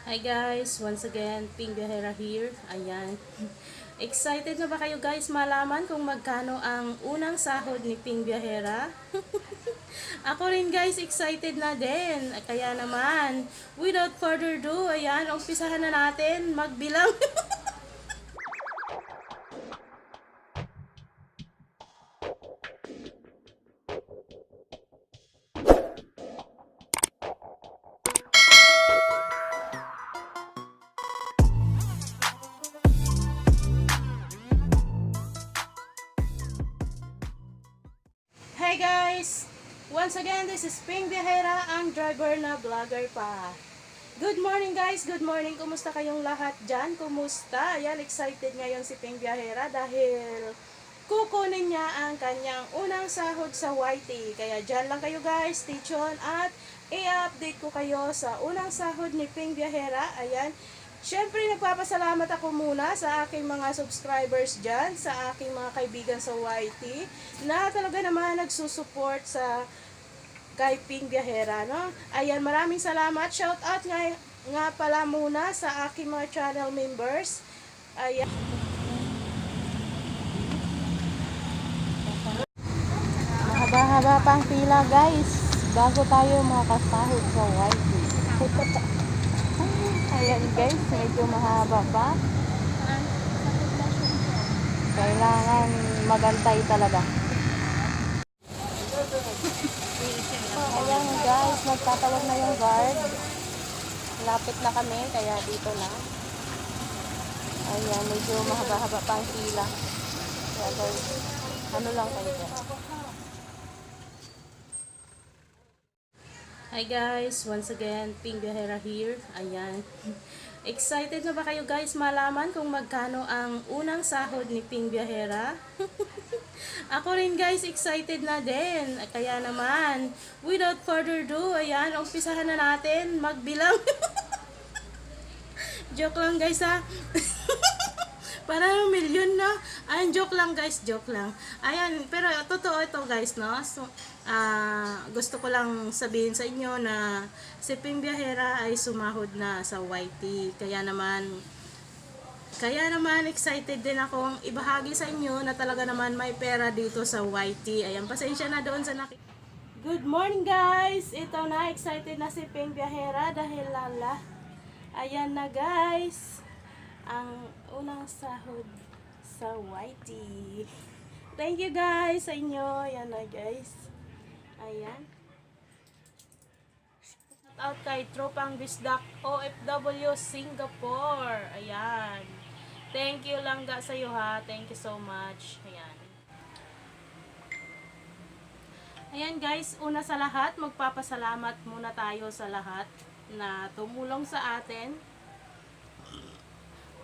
Hi guys, once again, Ping Bihera here. Ayan. Excited na ba kayo guys malaman kung magkano ang unang sahod ni Ping Bihera? Ako rin guys, excited na din. Kaya naman, without further ado, ayan, umpisahan na natin magbilang. Hi guys! Once again, this is Ping Bihera, ang driver na vlogger pa. Good morning guys! Good morning! Kumusta kayong lahat dyan? Kumusta? Ayan, excited ngayon si Ping Bihera dahil kukunin niya ang kanyang unang sahod sa YT. Kaya dyan lang kayo guys, stay tuned at i-update ko kayo sa unang sahod ni Ping Bihera. Ayan, syempre, nagpapasalamat ako muna sa aking mga subscribers dyan, sa aking mga kaibigan sa YT, na talaga naman nagsusupport sa kay Ping Bihera, no? Ayan, maraming salamat. Shout out nga pala muna sa aking mga channel members. Ayan. Mahaba-haba pang pila, guys, bago tayo makasahod sa YT. Ayan guys, medyo mahaba pa. Kailangan magantay talaga. Ayan guys, magtatawag na yung guard. Lapit na kami, kaya dito na. Ayan, medyo mahaba-haba pang pila. Kaya guys, ano lang kayo dyan. Hi guys, once again, Ping Bihera here. Ayan. Excited na ba kayo guys malaman kung magkano ang unang sahod ni Ping Bihera? Ako rin guys, excited na din. Kaya naman, without further ado, ayan, umpisahan na natin magbilang. Joke lang guys ha. Parang milyon na. Ayan, joke lang guys, joke lang. Ayan, pero totoo ito guys, no? So, gusto ko lang sabihin sa inyo na si Ping Bihera ay sumahod na sa YT. Kaya naman excited din akong ibahagi sa inyo na talaga naman may pera dito sa YT. Ayan, pasensya na doon sa Good morning guys! Ito na, excited na si Ping Bihera dahil lala. Ayan na guys, ang unang sahod sa YT. Thank you guys sa inyo. Ayan na guys. Ayan. Shout out kay Tropang Bisdak OFW Singapore. Ayan. Thank you lang ga sa iyo ha. Thank you so much. Ayan. Ayan guys, una sa lahat, magpapasalamat muna tayo sa lahat na tumulong sa atin.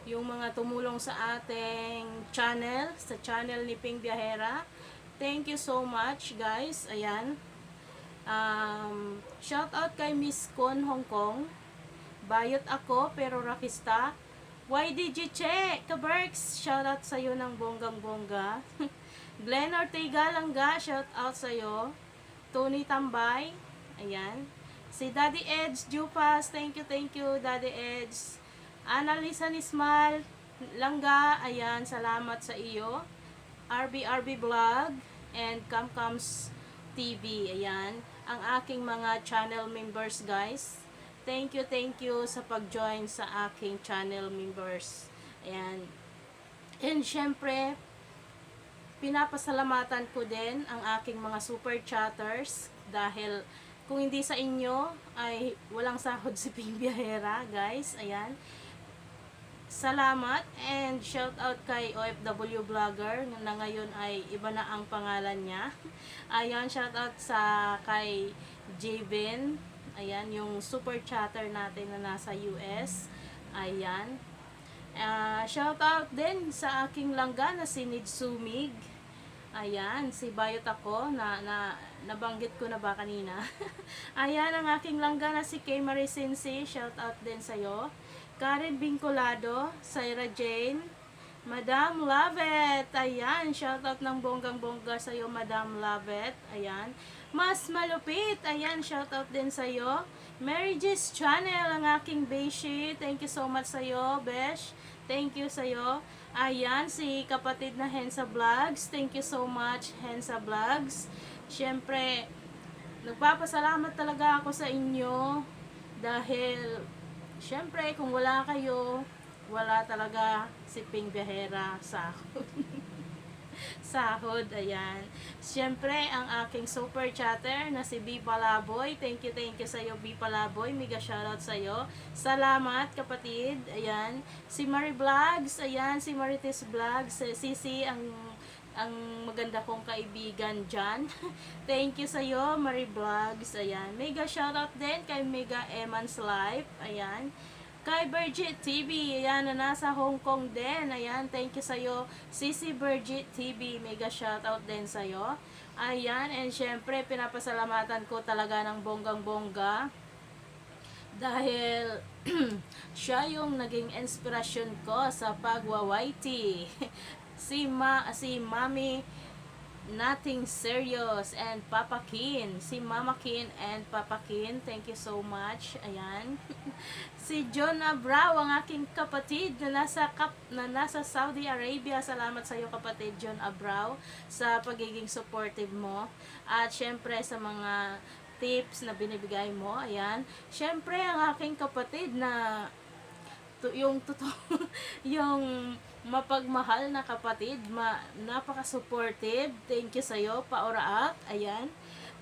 Yung mga tumulong sa ating channel, sa channel ni Ping Bihera. Thank you so much guys. Ayan. Shout out kay Miss Con Hong Kong. Bayot ako pero rakista. YDG Che, Kaberks, shout out sa iyo ng bonggang bongga. Glenn Ortega Langga, shout out sa iyo. Tony Tambay, ayan. Si Daddy Edge Jupas, thank you Daddy Edge. Annalisa Nismal Langga, ayan, salamat sa iyo. RB Vlog and Camcams TV, ayan, ang aking mga channel members guys. Thank you sa pag-join sa aking channel members. Ayan. And syempre, pinapasalamatan ko din ang aking mga super chatters dahil kung hindi sa inyo ay walang sahod si Ping Bihera guys. Ayan. Salamat and shout out kay OFW vlogger na ngayon ay iba na ang pangalan niya. Ayan, shout out sa kay Javin. Ayan, yung super chatter natin na nasa US. Ayan. Shout out din sa aking langga na si Nidsumig. Ayan, si Bayot ako na nabanggit ko na ba kanina. Ayan, ang aking langga na si Kay Marisensi. Shout out din sa'yo. Karen Vinculado, Syra Jane, Madam Lovet. Ayan, shout out ng bonggang bongga sa'yo, Madam Lovet. Ayan. Mas malupit. Ayan, shout out din sa'yo. Mary G's Channel, ang aking beshi. Thank you so much sa'yo, besh. Thank you sa'yo. Ayan, si kapatid na Hensa Vlogs. Thank you so much, Hensa Vlogs. Siyempre, nagpapasalamat talaga ako sa inyo dahil, siyempre, kung wala kayo, wala talaga si Ping Biyahera sa sahod, ayan. Siyempre, ang aking super chatter na si B. Palaboy. Thank you sa iyo, B. Palaboy. Mega shoutout sa iyo. Salamat, kapatid. Ayan. Si Marie Vlogs. Ayan, si Marites Vlogs. Si Sisi, ang maganda kong kaibigan dyan. Thank you sa iyo, Marie Vlogs. Ayan. Mega shoutout din kay Mega Eman's Life. Ayan. Kay Birgit TV, ayan, na nasa Hong Kong din. Ayan, thank you sa'yo. Sisi Birgit TV, mega shoutout din sa'yo. Ayan, and syempre, pinapasalamatan ko talaga ng bonggang-bongga. Dahil, siya yung naging inspirasyon ko sa pagwa-YT. si Mami Nothing Serious and Papa Kin. Si Mama Kin and Papa Kin, thank you so much. Ayan. Si John Abrao, ang aking kapatid na nasa Saudi Arabia. Salamat sa iyo, kapatid John Abrao, sa pagiging supportive mo. At syempre sa mga tips na binibigay mo. Ayan. Syempre ang aking kapatid na yung totoo yung mapagmahal na kapatid, napaka-supportive. Thank you sa'yo, Pauraat. Ayan.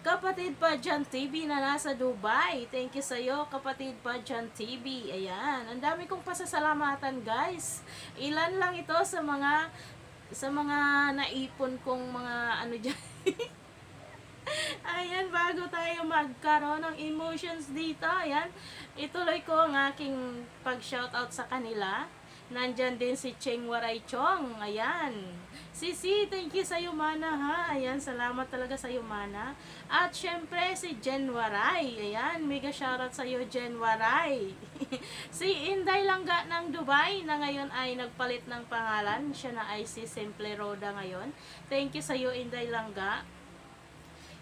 Kapatid Padjan TV na nasa Dubai. Thank you sa'yo, kapatid Padjan TV. Ayan. Ang dami kong pasasalamatan, guys. Ilan lang ito sa mga naipon kong mga ano dyan. Ayan, bago tayo magkaroon ng emotions dito, ayan, ituloy ko ang aking pag-shoutout sa kanila. Nandyan din si Cheng Waray Chong, ayan. Sisi, thank you sa Mana, ha. Ayan, salamat talaga sa Mana. At syempre, si Jen Waray, ayan, mega shoutout sa iyo, Jen Waray. Si Inday Langga ng Dubai, na ngayon ay nagpalit ng pangalan. Siya na ay si Simple Roda ngayon. Thank you sa iyo, Inday Langga.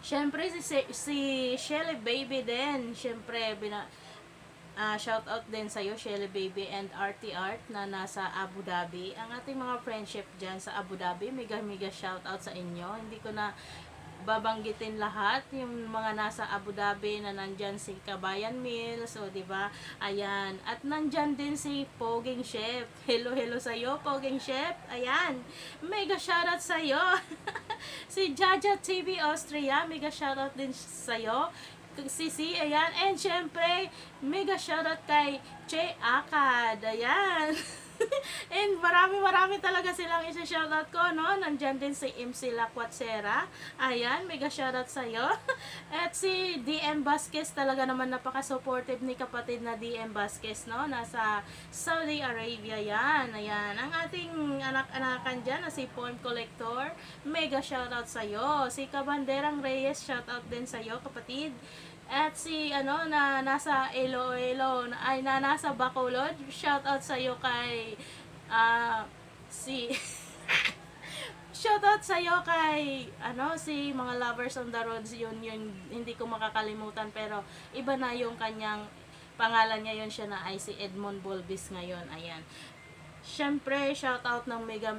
Siyempre, si Shelly Baby din. Siyempre, shout out din sa'yo, Shelly Baby and Arty Art na nasa Abu Dhabi. Ang ating mga friendship dyan sa Abu Dhabi, mega shout out sa inyo. Hindi ko na babanggitin lahat yung mga nasa Abu Dhabi na nandyan si Kabayan Mills, o diba? Ayan. At nandyan din si Poging Chef. Hello sa iyo, Poging Chef. Ayan. Mega shoutout sa iyo. Si Jaja TV Austria, mega shoutout din sa iyo. Sisi, ayan. And syempre, mega shoutout kay Che Akad. Ayan. And marami talaga silang isa-shoutout ko, no? Nandyan din si MC Laquatsera. Ayan, mega shoutout sa'yo. At si DM Vasquez, talaga naman napaka-supportive ni kapatid na DM Vasquez, no? Nasa Saudi Arabia yan. Ayan, ang ating anak-anakan dyan na si Pawn Collector, mega shoutout sa'yo. Si Kabanderang Reyes, shoutout din sa'yo, kapatid. At si na nasa Iloilo ay nasa Bacolod, shout out sa iyo kay si shout out sa iyo kay si mga lovers on the roads, yun hindi ko makakalimutan, pero iba na yung kanyang pangalan niya, yun siya na ay si Edmond Bolbis ngayon. Ayan. Siyempre, shoutout ng mega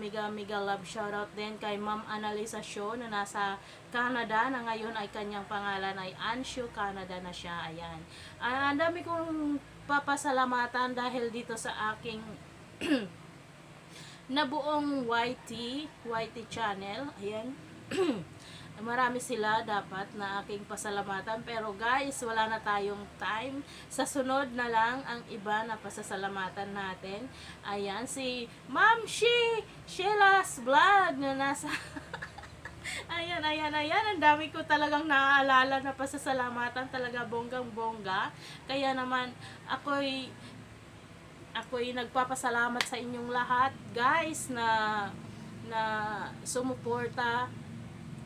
love shoutout din kay Ma'am Annalisa Show na nasa Canada, na ngayon ay kanyang pangalan ay Anshu Canada na siya. Ayan. Ang dami kong papasalamatan dahil dito sa aking nabuong YT channel. Ayan. Marami sila dapat na aking pasalamatan, pero guys, wala na tayong time. Sa sunod na lang ang iba na pasasalamatan natin. Ayan, si Ma'am Sheila's Vlog na nasa ayan, ang dami ko talagang naaalala na pasasalamatan, talaga bonggang-bongga. Kaya naman ako'y nagpapasalamat sa inyong lahat, guys, na sumuporta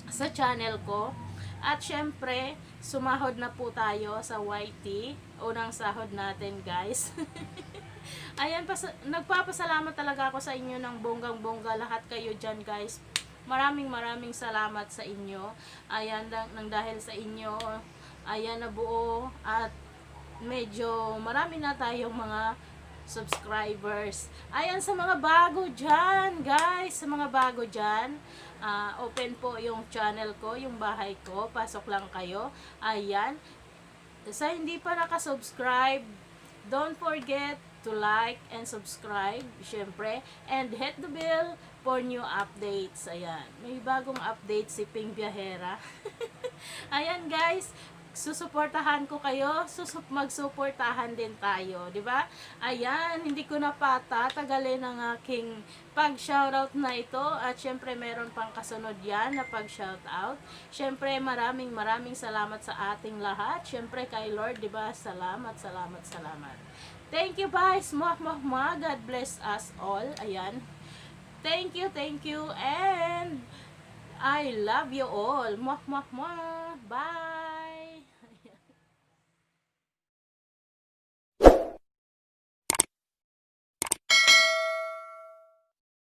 sa channel ko. At syempre, sumahod na po tayo sa YT. Unang sahod natin, guys. Ayan, nagpapasalamat talaga ako sa inyo ng bonggang-bongga, lahat kayo dyan, guys. Maraming salamat sa inyo. Ayan, nang dahil sa inyo, ayan, nabuo at medyo marami na tayong mga subscribers. Ayan, sa mga bago dyan, guys, sa mga bago dyan, open po yung channel ko, yung bahay ko, pasok lang kayo. Ayan, sa hindi pa nakasubscribe, don't forget to like and subscribe, syempre, and hit the bell for new updates. Ayan, may bagong update si Ping Biyahera. Ayan guys, susuportahan ko kayo, magsuportahan din tayo, di ba? Ayan, hindi ko na patatagalin ang aking pag-shoutout na ito at syempre meron pang kasunod yan na pag-shoutout. Syempre maraming salamat sa ating lahat. Syempre kay Lord, di ba? Salamat. Thank you guys. God bless us all. Ayan. Thank you and I love you all. Bye.